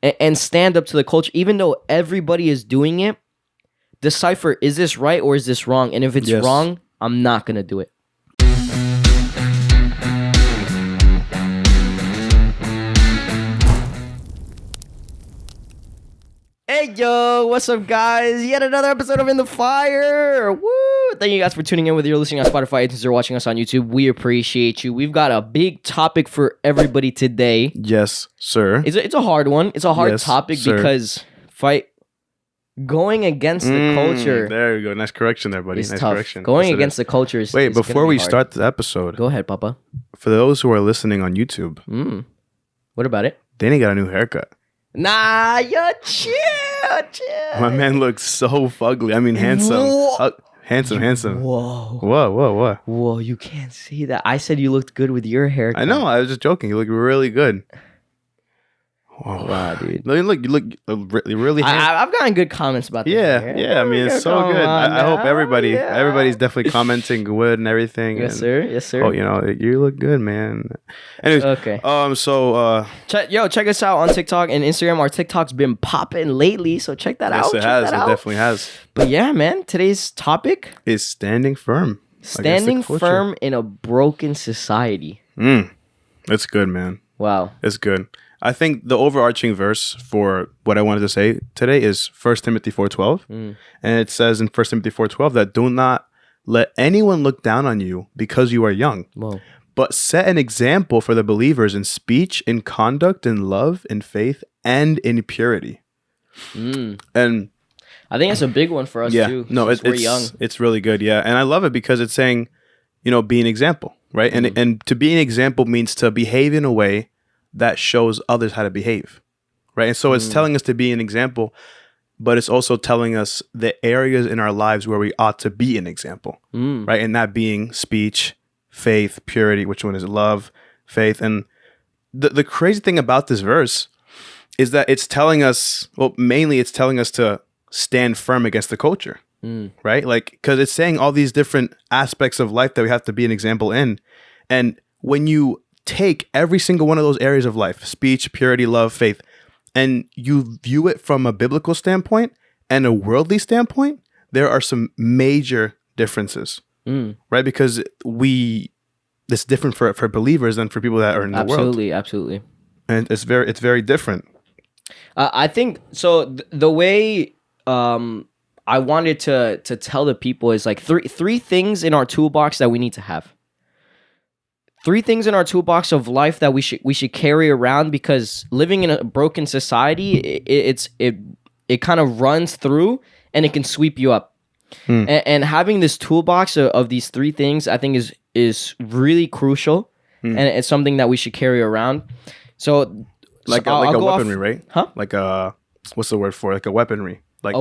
and stand up to the culture, even though everybody is doing it. Decipher, is this right or is this wrong? And if it's wrong, I'm not gonna do it. Hey, yo, what's up, guys? Yet another episode of In the Fire. Woo! Thank you guys for tuning in, whether you're listening on Spotify, iTunes, or watching us on YouTube. We appreciate you. We've got a big topic for everybody today. Yes, sir. It's a hard one. It's a hard topic because going against the culture. There you go. Nice correction there, buddy. Nice tough. correction. Going against the culture is Wait, is before we hard. start the episode, Go ahead, Papa. for those who are listening on YouTube, What about it? Danny got a new haircut. Nah, yo, chill. My man looks so fugly. I mean, handsome. Handsome. Whoa. Whoa, you can't say that. I said you looked good with your haircut. I know. I was just joking. You look really good. Wow, dude. You look really handsome. I've gotten good comments about that. Yeah. I mean, it's so good. I hope everybody's definitely commenting good and everything. Yes, sir. Oh, you look good, man. Anyways, okay. Check check us out on TikTok and Instagram. Our TikTok's been popping lately, so check that out. Yes, it has. It definitely has. But yeah, man, today's topic is standing firm. Standing firm in a broken society. It's good, man. Wow. It's good. I think the overarching verse for what I wanted to say today is 1 Timothy 4:12. And it says in 1 Timothy 4:12 that do not let anyone look down on you because you are young. Whoa. But set an example for the believers in speech, in conduct, in love, in faith, and in purity. And I think it's a big one for us too. No, we're young. It's really good, yeah. And I love it because it's saying, be an example, right? And to be an example means to behave in a way that shows others how to behave, right? And so it's telling us to be an example, but it's also telling us the areas in our lives where we ought to be an example, right? And that being speech, faith, purity, which one is it? Love, faith. And the crazy thing about this verse is that it's telling us, mainly it's telling us to stand firm against the culture, right? Like, because it's saying all these different aspects of life that we have to be an example in. And when you take every single one of those areas of life, speech, purity, love, faith, and you view it from a biblical standpoint and a worldly standpoint, there are some major differences, right? Because it's different for believers than for people that are in the world. Absolutely. And it's very different. I think so. The way I wanted to tell the people is like three things in our toolbox that we need to have. 3 things in our toolbox of life that we should carry around, because living in a broken society, it kind of runs through and it can sweep you up. And having this toolbox of these 3 things, I think is really crucial, and it's something that we should carry around. So like a weaponry, right? Huh? Like what's the word for it? Like a weaponry. Like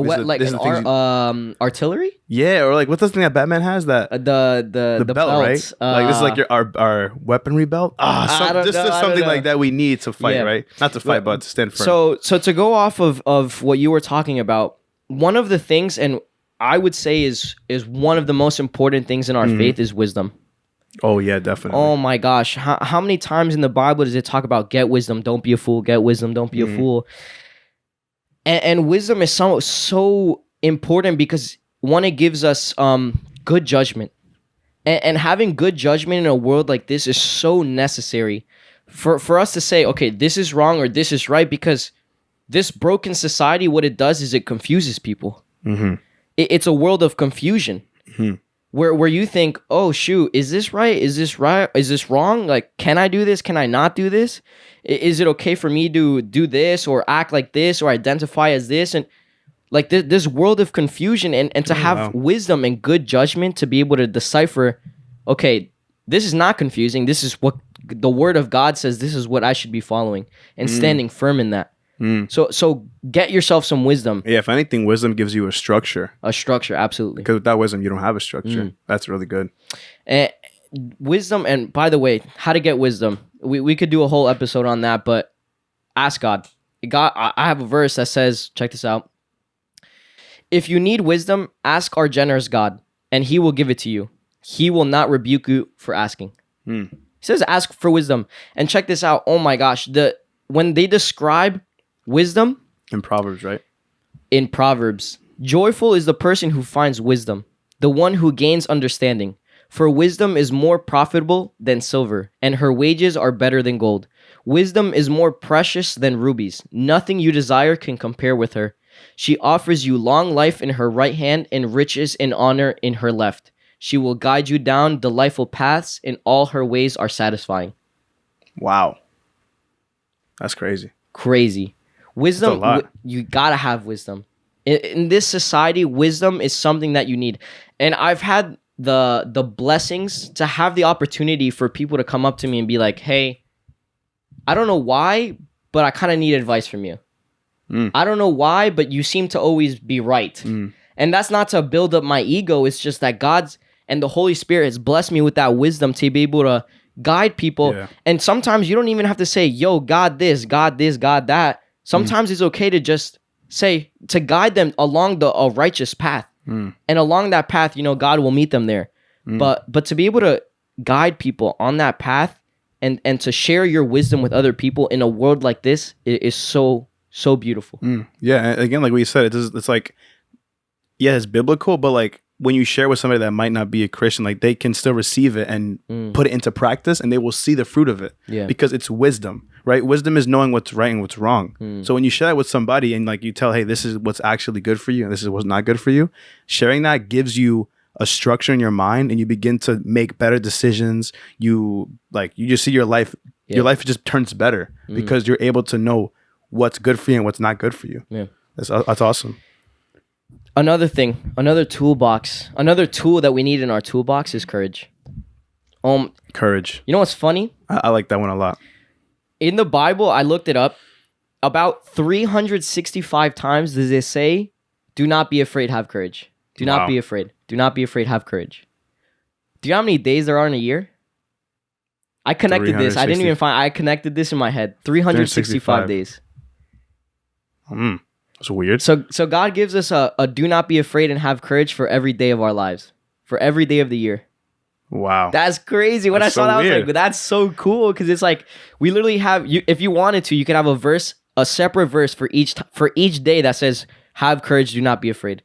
artillery? Yeah, or like what's the thing that Batman has? That the belt, right? Like this is like our weaponry belt. Something like that we need to fight, right? Not to fight, but to stand firm. So to go off of what you were talking about, one of the things, and I would say is one of the most important things in our faith, is wisdom. Oh yeah, definitely. Oh my gosh, how many times in the Bible does it talk about get wisdom, don't be a fool, get wisdom, don't be a fool? And wisdom is so important because, one, it gives us good judgment. And having good judgment in a world like this is so necessary for us to say, okay, this is wrong or this is right, because this broken society, what it does is it confuses people. It's a world of confusion where you think, oh, shoot, is this right? Is this right? Is this wrong? Like, can I do this? Can I not do this? Is it okay for me to do this or act like this or identify as this? And like this world of confusion, and to have wisdom and good judgment to be able to decipher, okay, this is not confusing. This is what the word of God says. This is what I should be following, and standing firm in that. So get yourself some wisdom. Yeah, if anything, wisdom gives you a structure. A structure, absolutely. Because without wisdom, you don't have a structure. That's really good. And wisdom, and by the way, how to get wisdom. We could do a whole episode on that, but ask God. I have a verse that says, check this out. If you need wisdom, ask our generous God, and he will give it to you. He will not rebuke you for asking. He says ask for wisdom. And check this out. Oh my gosh. When they describe Wisdom In Proverbs, right? in Proverbs. Joyful is the person who finds wisdom, the one who gains understanding. For wisdom is more profitable than silver, and her wages are better than gold. Wisdom is more precious than rubies. Nothing you desire can compare with her. She offers you long life in her right hand and riches and honor in her left. She will guide you down delightful paths, and all her ways are satisfying. Wow. That's crazy. Crazy. Wisdom, That's a lot. you gotta have wisdom. In this society, wisdom is something that you need. And I've had the blessings to have the opportunity for people to come up to me and be like, hey, I don't know why, but I kind of need advice from you. I don't know why, but you seem to always be right. And that's not to build up my ego. It's just that God's and the Holy Spirit has blessed me with that wisdom to be able to guide people. Yeah. And sometimes you don't even have to say, yo, God this, God that. Sometimes it's okay to just say, to guide them along a righteous path. And along that path, God will meet them there. But to be able to guide people on that path and to share your wisdom with other people in a world like this is so beautiful. Yeah, and again, like what you said, it's like, yeah, it's biblical, but like when you share with somebody that might not be a Christian, like they can still receive it and put it into practice, and they will see the fruit of it. Yeah. Because it's wisdom, right? Wisdom is knowing what's right and what's wrong. So when you share it with somebody and like you tell, hey, this is what's actually good for you and this is what's not good for you, sharing that gives you a structure in your mind, and you begin to make better decisions. You just see your life just turns better because you're able to know what's good for you and what's not good for you. Yeah. That's awesome. Another thing, another tool that we need in our toolbox is courage. Courage. You know what's funny? I like that one a lot. In the Bible, I looked it up. About 365 times does it say, do not be afraid, have courage. Do not be afraid. Do not be afraid, have courage. Do you know how many days there are in a year? I connected this. I didn't even I connected this in my head. 365 days. That's weird. So God gives us a do not be afraid and have courage for every day of our lives. For every day of the year. Wow. That's crazy. When That's I saw so that, I was weird. like, that's so cool, because it's like we literally have if you wanted to, you could have a separate verse for each day that says, have courage, do not be afraid.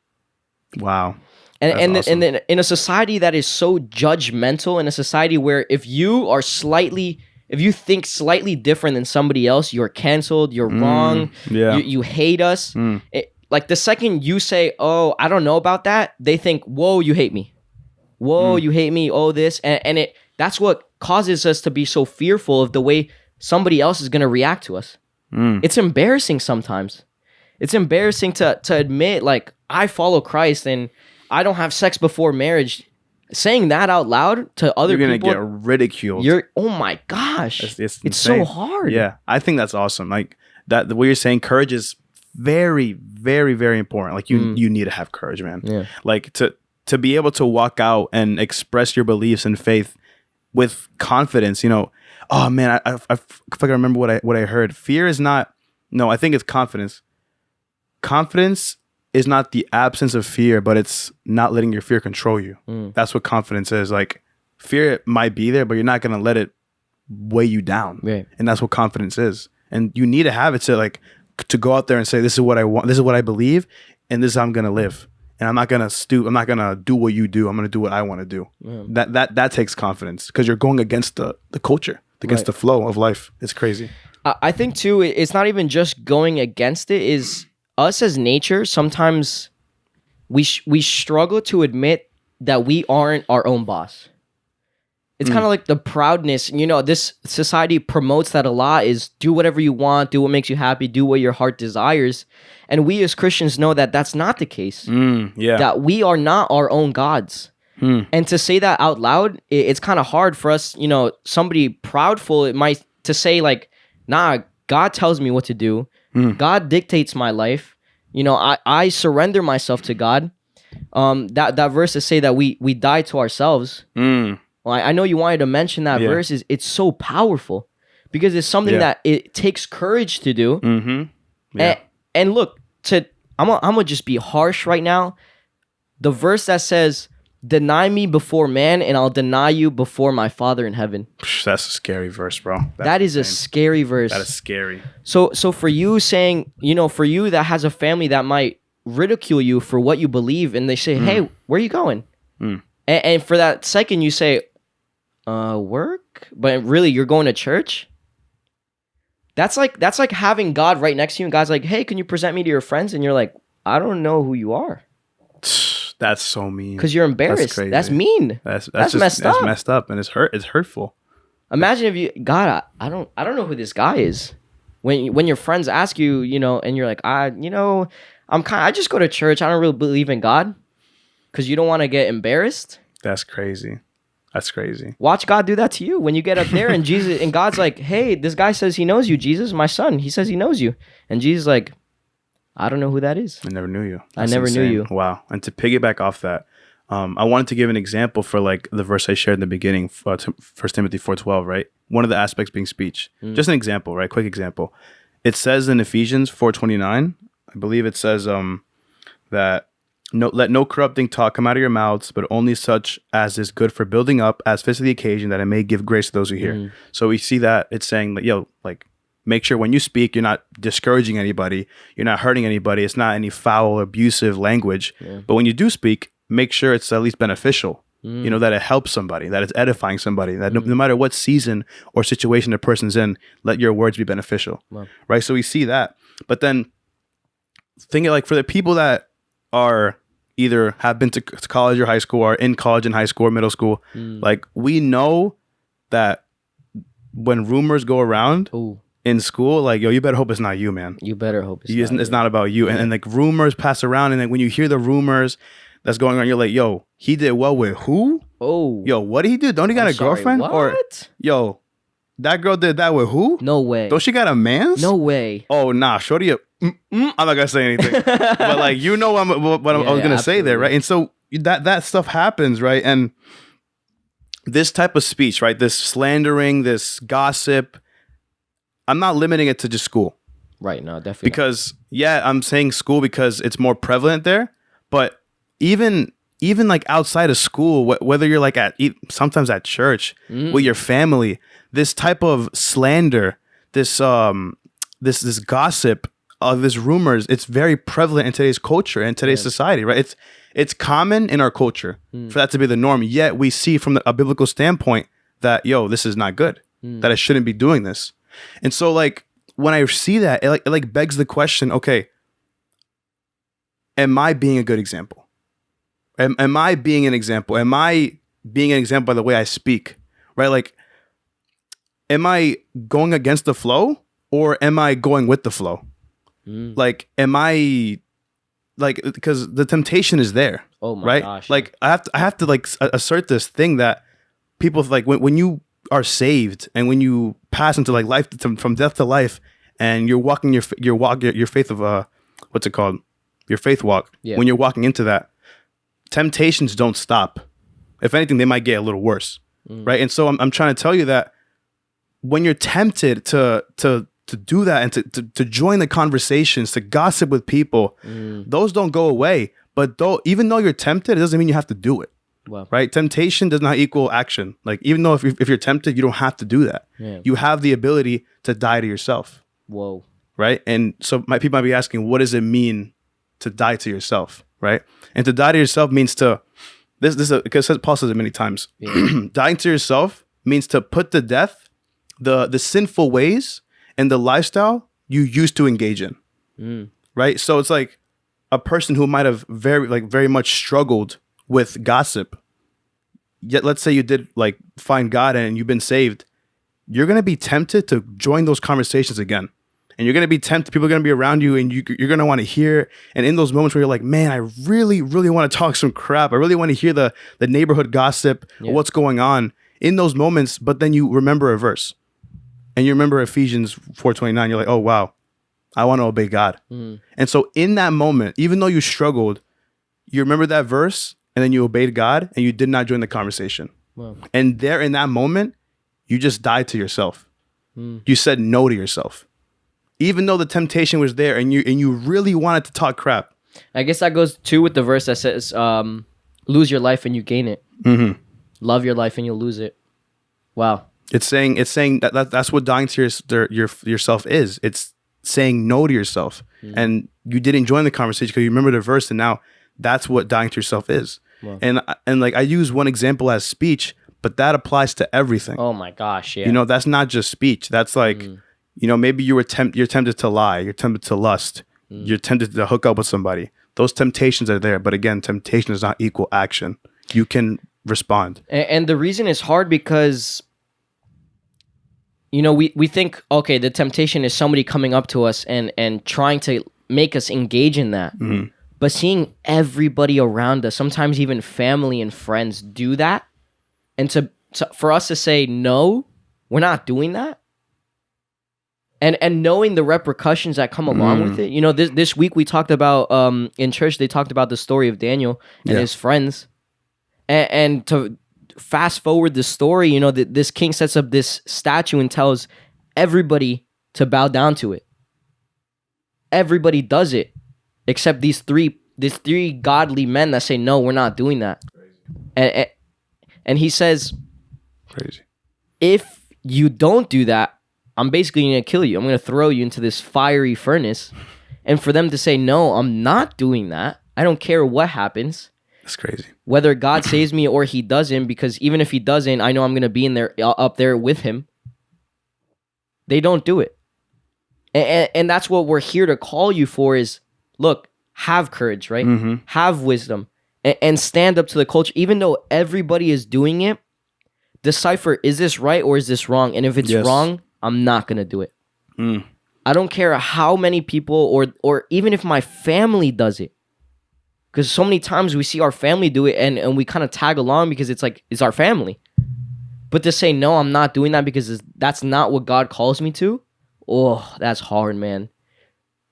Wow. And awesome. then in a society that is so judgmental, in a society where if you think slightly different than somebody else, you're canceled, you're wrong, yeah. you hate us. Like the second you say, oh, I don't know about that, they think, whoa, you hate me. Whoa, you hate me. Oh, this. And that's what causes us to be so fearful of the way somebody else is going to react to us. It's embarrassing sometimes. It's embarrassing to admit, like, I follow Christ and I don't have sex before marriage. Saying that out loud to other You're people, gonna get ridiculed. Oh my gosh, It's it's so insane. hard. Yeah, I think that's awesome. Like that, the way you're saying, courage is very, very, very important. Like you need to have courage, man. Yeah. Like to be able to walk out and express your beliefs and faith with confidence. Oh man, I fucking remember what I heard. Fear is not. No, I think it's confidence. Confidence is not the absence of fear, but it's not letting your fear control you. That's what confidence is. Like fear might be there, but you're not gonna let it weigh you down. Right. And that's what confidence is. And you need to have it to go out there and say, this is what I want, this is what I believe, and this is how I'm gonna live. And I'm not gonna stoop. I'm not gonna do what you do. I'm gonna do what I want to do. That takes confidence, because you're going against the culture, against the flow of life. It's crazy. I think too, it's not even just going against it. Is us as nature, sometimes we struggle to admit that we aren't our own boss. It's kind of like the proudness. This society promotes that a lot, is do whatever you want, do what makes you happy, do what your heart desires. And we as Christians know that that's not the case. Yeah. That we are not our own gods. And to say that out loud, it's kind of hard for us, somebody proudful, it might to say like, nah, God tells me what to do. God dictates my life. I surrender myself to God. That verse to say that we die to ourselves. Well, I know you wanted to mention that verse. It's so powerful because it's something that it takes courage to do. Yeah. And look, I'm gonna just be harsh right now. The verse that says, deny me before man, and I'll deny you before my Father in heaven. That's a scary verse, bro. That is insane. A scary verse. That is scary. So for you saying, for you that has a family that might ridicule you for what you believe, and they say, hey, where are you going? And for that second you say, work, but really you're going to church. That's like having God right next to you, and God's like, hey, can you present me to your friends? And you're like, I don't know who you are. That's so mean. Because you're embarrassed. That's mean. That's messed up. That's messed up, and it's hurtful. Imagine if you, God, I don't know who this guy is. When your friends ask you, and you're like, I just go to church. I don't really believe in God, because you don't want to get embarrassed. That's crazy. That's crazy. Watch God do that to you when you get up there, and Jesus and God's like, hey, this guy says he knows you, Jesus, my son. He says he knows you, and Jesus is like, I don't know who that is. I never knew you. I never knew you. Wow. And to piggyback off that, I wanted to give an example for like the verse I shared in the beginning, 1 Timothy 4:12, right? One of the aspects being speech. Just an example, right? Quick example. It says in Ephesians 4:29, I believe it says that let no corrupting talk come out of your mouths, but only such as is good for building up, as fits the occasion, that it may give grace to those who hear. So we see that it's saying that, make sure when you speak, you're not discouraging anybody. You're not hurting anybody. It's not any foul, abusive language. Yeah. But when you do speak, make sure it's at least beneficial. That it helps somebody, that it's edifying somebody, that no matter what season or situation a person's in, let your words be beneficial. Wow. Right? So we see that. But then thinking for the people that are either have been to college or high school, or in college and high school or middle school, we know that when rumors go around, in school, you better hope it's not you, man. You better hope it's not about you. And rumors pass around, and then when you hear the rumors that's going on, you're like, yo, he did well with who? Oh. Yo, what did he do? Don't he got a girlfriend? What? Or, yo, that girl did that with who? No way. Don't she got a man's? No way. Oh, nah, shorty, I'm not going to say anything. But what I was going to say there, right? And so that stuff happens, right? And this type of speech, right? This slandering, this gossip, I'm not limiting it to just school. Right, no, definitely. Because, I'm saying school because it's more prevalent there. But even outside of school, whether you're sometimes at church with your family, this type of slander, this gossip, this rumors, it's very prevalent in today's culture and today's society, right? It's common in our culture for that to be the norm. Yet we see from a biblical standpoint that, this is not good, that I shouldn't be doing this. And so when I see that, it begs the question, okay, am I being a good example? Am I being an example? Am I being an example by the way I speak? Right? Am I going against the flow, or am I going with the flow? Am I because the temptation is there. Oh my gosh. I have to assert this thing that people when you are saved and when you pass into life from death to life, and you're walking your faith of what's it called? Your faith walk. Yeah. When you're walking into that, temptations don't stop. If anything, they might get a little worse, right? And so I'm trying to tell you that when you're tempted to do that and to join the conversations, to gossip with people, those don't go away. But even though you're tempted, it doesn't mean you have to do it. Wow. Right? Temptation does not equal action. Even though if you're tempted, you don't have to do that. Yeah. You have the ability to die to yourself. Whoa. Right? And so people might be asking, what does it mean to die to yourself? Right? And to die to yourself means to because Paul says it many times. Yeah. Dying to yourself means to put to death the sinful ways and the lifestyle you used to engage in. Right? So it's like a person who might have very much struggled with gossip. Yet let's say you did find God and you've been saved. You're going to be tempted to join those conversations again. And you're going to be tempted. People are going to be around you, and you're going to want to hear. And in those moments where you're like, man, I really, really want to talk some crap. I really want to hear the neighborhood gossip, or what's going on in those moments. But then you remember a verse, and you remember Ephesians 4:29. You're like, oh, wow, I want to obey God. And so in that moment, even though you struggled, you remember that verse, and then you obeyed God, and you did not join the conversation. Wow. And there in that moment, you just died to yourself. You said no to yourself. Even though the temptation was there, and you really wanted to talk crap. I guess that goes too with the verse that says, Lose your life and you gain it. Mm-hmm. Love your life and you'll lose it. Wow. It's saying that's what dying to yourself is. It's saying no to yourself. And you didn't join the conversation because you remember the verse, and now that's what dying to yourself is. Wow. And like I use one example as speech, but that applies to everything. Oh my gosh, yeah. You know, that's not just speech. That's like, you know, maybe you're tempted to lie, you're tempted to lust, you're tempted to hook up with somebody. Those temptations are there, but again, temptation does not equal action. You can respond. And the reason it's hard because, you know, we think, okay, the temptation is somebody coming up to us and trying to make us engage in that. But seeing everybody around us, sometimes even family and friends, do that, and for us to say, no, we're not doing that, and knowing the repercussions that come along with it. You know, this week we talked about, in church, they talked about the story of Daniel and his friends. And to fast forward the story, you know, this king sets up this statue and tells everybody to bow down to it. Everybody does it, except these three godly men that say, no, we're not doing that. And he says, crazy. If you don't do that, I'm basically going to kill you. I'm going to throw you into this fiery furnace. And for them to say, no, I'm not doing that. I don't care what happens. That's crazy. Whether God saves me or he doesn't, because even if he doesn't, I know I'm going to be in there, up there with him. They don't do it. And that's what we're here to call you for is, look, have courage, right? Have wisdom and stand up to the culture. Even though everybody is doing it, decipher, is this right or is this wrong? And if it's wrong, I'm not going to do it. I don't care how many people or even if my family does it. Because so many times we see our family do it and we kind of tag along because it's like, it's our family. But to say, no, I'm not doing that because that's not what God calls me to. Oh, that's hard, man.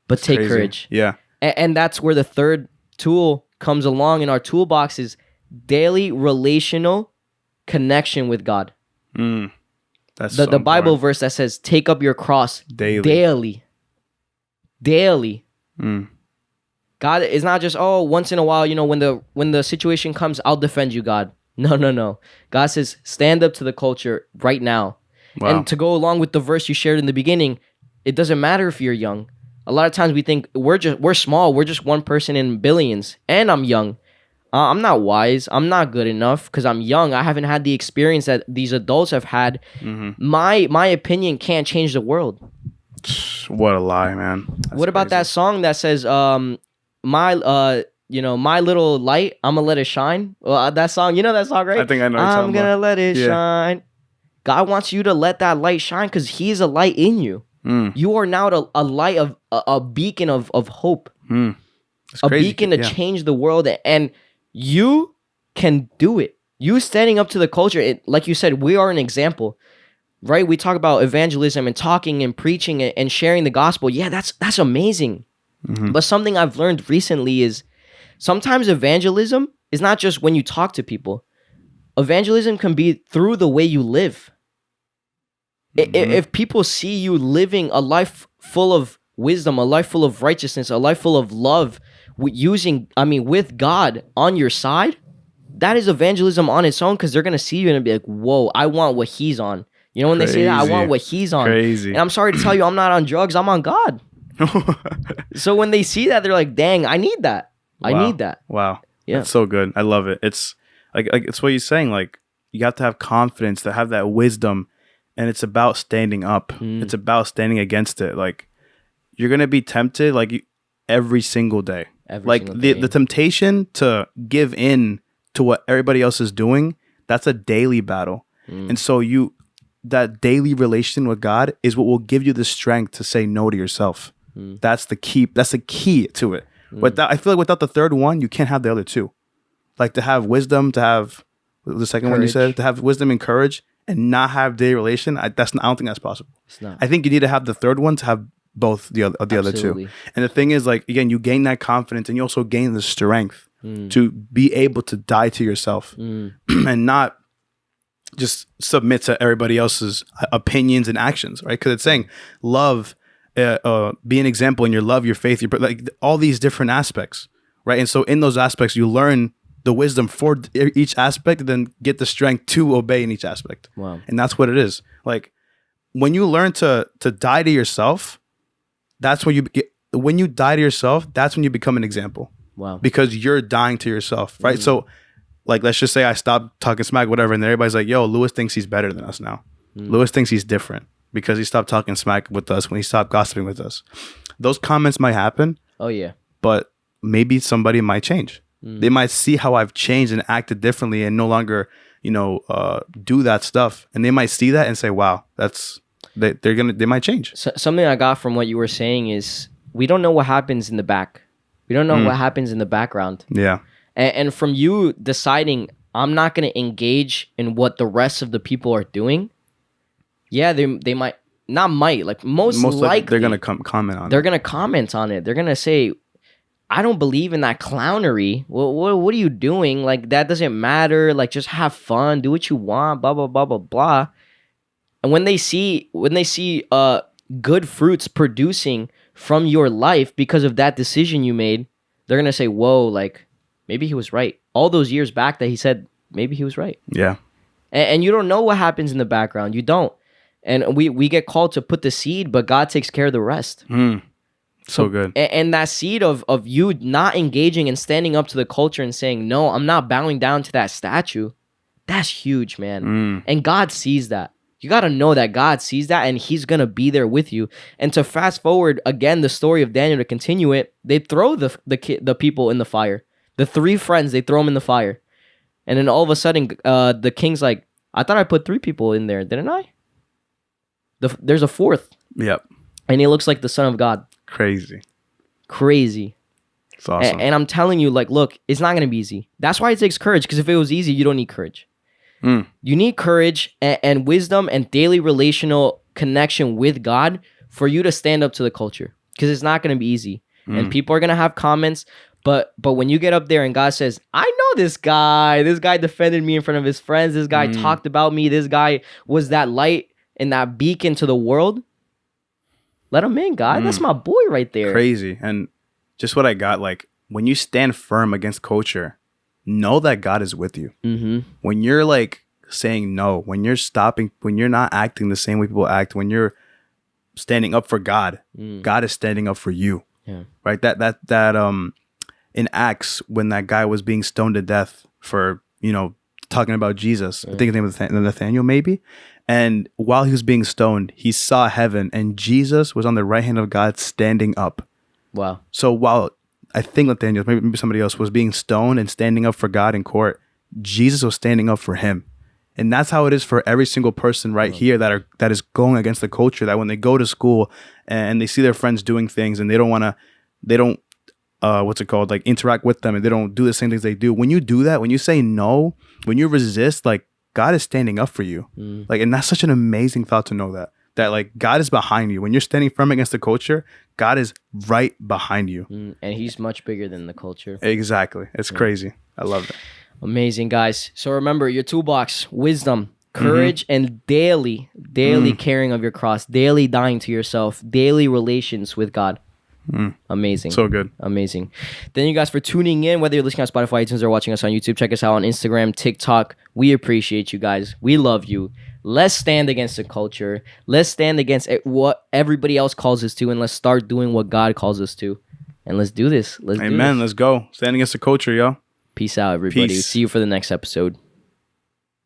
But take courage. Yeah. And that's where the third tool comes along in our toolbox is daily relational connection with God. That's the Bible verse that says, take up your cross daily. God is not just, once in a while, you know, when the situation comes, I'll defend you, God. No. God says, stand up to the culture right now. Wow. And to go along with the verse you shared in the beginning, it doesn't matter if you're young. A lot of times we think we're small. We're just one person in billions. And I'm young. I'm not wise. I'm not good enough because I'm young. I haven't had the experience that these adults have had. My opinion can't change the world. What a lie, man. That's what about that song that says, my little light, I'm gonna let it shine? Well, that song, you know that song, right? I think I know. I'm gonna let it shine. God wants you to let that light shine because He's a light in you. You are now a light of a beacon of hope, a beacon to change the world, and you can do it. You standing up to the culture, like you said, we are an example, right? We talk about evangelism and talking and preaching and sharing the gospel. Yeah, that's amazing. But something I've learned recently is sometimes evangelism is not just when you talk to people. Evangelism can be through the way you live. If people see you living a life full of wisdom, a life full of righteousness, a life full of love, with God on your side, that is evangelism on its own because they're going to see you and be like, whoa, I want what he's on. You know, when they say that, I want what he's on. Crazy. And I'm sorry to tell you, I'm not on drugs, I'm on God. So when they see that, they're like, dang, I need that. I need that. Wow. Yeah. That's so good. I love it. It's like it's what you're saying. Like, you have to have confidence, to have that wisdom, and it's about standing up. It's about standing against it. Like, you're going to be tempted every single day. The temptation to give in to what everybody else is doing, that's a daily battle. And so that daily relation with God is what will give you the strength to say no to yourself. That's the key. That's the key to it. I feel like without the third one, you can't have the other two. Like, to have wisdom, to have the second one you said, to have wisdom and courage, and not have daily relation. I don't think that's possible. It's not. I think you need to have the third one to have both the other two. And the thing is, like, again, you gain that confidence, and you also gain the strength to be able to die to yourself and not just submit to everybody else's opinions and actions, right? Because it's saying love, be an example in your love, your faith, like all these different aspects, right? And so in those aspects, you learn the wisdom for each aspect, and then get the strength to obey in each aspect. Wow. And that's what it is. Like when you learn to die to yourself, that's when when you die to yourself, that's when you become an example. Wow. Because you're dying to yourself, right? So like, let's just say I stopped talking smack, whatever, and everybody's like, yo, Lewis thinks he's better than us now. Lewis thinks he's different because he stopped talking smack with us when he stopped gossiping with us. Those comments might happen. Oh, yeah. But maybe somebody might change. They might see how I've changed and acted differently and no longer, do that stuff. And they might see that and say, wow, they might change. So, something I got from what you were saying is we don't know what happens in the back. We don't know what happens in the background. Yeah. And from you deciding, I'm not going to engage in what the rest of the people are doing. Yeah, they might, not might, like most likely they're going to comment on it. They're going to comment on it. They're going to say, I don't believe in that clownery. What are you doing? Like, that doesn't matter. Like, just have fun. Do what you want. Blah, blah, blah, blah, blah. And when they see good fruits producing from your life because of that decision you made, they're going to say, whoa, like, maybe he was right. All those years back that he said, maybe he was right. Yeah. And you don't know what happens in the background. You don't. And we get called to put the seed, but God takes care of the rest. So good. And that seed of you not engaging and standing up to the culture and saying, no, I'm not bowing down to that statue. That's huge, man. And God sees that. You got to know that God sees that and he's going to be there with you. And to fast forward, again, the story of Daniel, to continue it, they throw the people in the fire. The 3 friends, they throw them in the fire. And then all of a sudden, the king's like, I thought I put 3 people in there, didn't I? There's a 4th. Yep. And he looks like the Son of God. Crazy. It's awesome. And I'm telling you, like, look, it's not going to be easy. That's why it takes courage, because if it was easy, you don't need courage. You need courage and wisdom and daily relational connection with God for you to stand up to the culture, because it's not going to be easy. And people are going to have comments. But when you get up there and God says, I know this guy defended me in front of his friends. This guy talked about me. This guy was that light and that beacon to the world. Let him in, God. That's my boy right there. Crazy. And just what I got, like, when you stand firm against culture, know that God is with you. When you're like saying no, when you're stopping, when you're not acting the same way people act, when you're standing up for God, God is standing up for you. Yeah. Right? That in Acts, when that guy was being stoned to death for, talking about Jesus, I think his name was Nathaniel, maybe. And while he was being stoned, he saw heaven and Jesus was on the right hand of God standing up. Wow. So while I think Nathaniel, maybe somebody else, was being stoned and standing up for God in court, Jesus was standing up for him. And that's how it is for every single person right here that is going against the culture, that when they go to school and they see their friends doing things and they don't like interact with them and they don't do the same things they do. When you do that, when you say no, when you resist, like, God is standing up for you. Like, and that's such an amazing thought to know that like God is behind you. When you're standing firm against the culture, God is right behind you. And he's much bigger than the culture. Exactly. It's crazy. I love that. Amazing, guys. So remember, your toolbox: wisdom, courage, and daily carrying of your cross, daily dying to yourself, daily relations with God. Amazing. So good. Amazing. Thank you guys for tuning in, whether you're listening on Spotify, iTunes, or watching us on YouTube. Check us out on Instagram, TikTok. We appreciate you guys. We love you. Let's stand against the culture. Let's stand against what everybody else calls us to, and let's start doing what God calls us to. And let's do this. Amen. Let's go. Stand against the culture, yo. Peace out, everybody. Peace. See you for the next episode.